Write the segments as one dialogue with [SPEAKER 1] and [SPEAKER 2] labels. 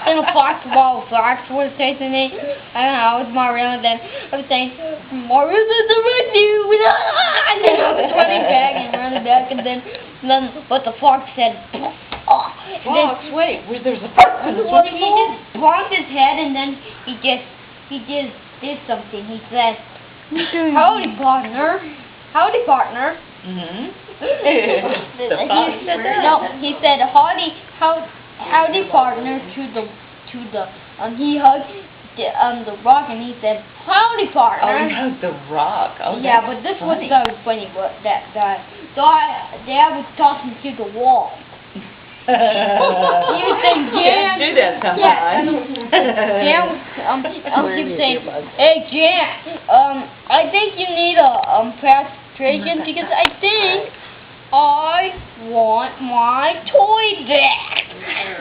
[SPEAKER 1] then a fox was chasing me. I don't know, I was Mario, and then I was saying, Mario's in the rescue! And then I was running back, and then but the fox said, oh.
[SPEAKER 2] Fox, wait, there's a fox in the
[SPEAKER 1] Well,
[SPEAKER 2] swimming
[SPEAKER 1] he
[SPEAKER 2] pool?
[SPEAKER 1] just bonked his head, and then he just did something. He said, howdy, partner. Howdy, partner.
[SPEAKER 2] Mm-hmm. The fox said that?
[SPEAKER 1] No, he said, howdy, partner, he hugged the rock, and he said, howdy, partner.
[SPEAKER 2] Oh, he hugged the rock. Oh,
[SPEAKER 1] yeah, but this
[SPEAKER 2] funny.
[SPEAKER 1] was so funny, but that guy. So Dad was talking to the wall. He was saying, Jan.
[SPEAKER 2] Do that sometimes.
[SPEAKER 1] Jan was, he was saying, hey, Jan, I think you need a castration because I think I want my toy back.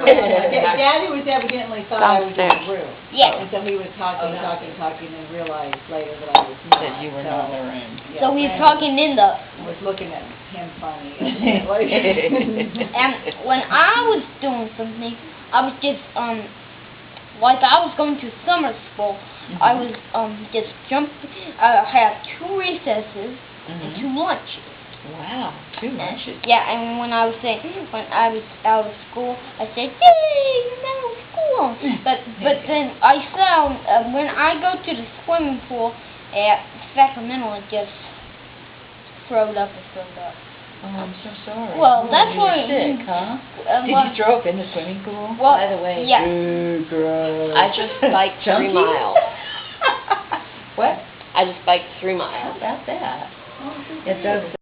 [SPEAKER 3] Daddy was evidently thought I was in the room.
[SPEAKER 1] Yeah.
[SPEAKER 3] And so he was talking, and realized later that I was not.
[SPEAKER 2] That you were not in the room.
[SPEAKER 3] Yeah,
[SPEAKER 1] So he's
[SPEAKER 3] Brandon
[SPEAKER 1] talking in the...
[SPEAKER 3] was looking at him funny.
[SPEAKER 1] And when I was doing something, I was just, like I was going to summer school, I was, just I had 2 recesses and 2 lunches.
[SPEAKER 2] Wow, 2 lunches.
[SPEAKER 1] Yeah, and when I was out of school, I said, yay, I'm out of school. But then I found, when I go to the swimming pool at Sacramento, it just throwed up.
[SPEAKER 2] Oh, I'm so sorry.
[SPEAKER 1] Well,
[SPEAKER 2] Oh,
[SPEAKER 1] that's
[SPEAKER 2] you were
[SPEAKER 1] why...
[SPEAKER 2] sick, huh? Did
[SPEAKER 1] well,
[SPEAKER 2] you throw up in the swimming pool?
[SPEAKER 1] Well,
[SPEAKER 2] by the way,
[SPEAKER 1] yeah.
[SPEAKER 2] gross.
[SPEAKER 4] I just biked 3
[SPEAKER 2] Chunky?
[SPEAKER 4] miles.
[SPEAKER 2] What?
[SPEAKER 4] I just biked 3
[SPEAKER 2] How
[SPEAKER 4] miles.
[SPEAKER 2] about that? It does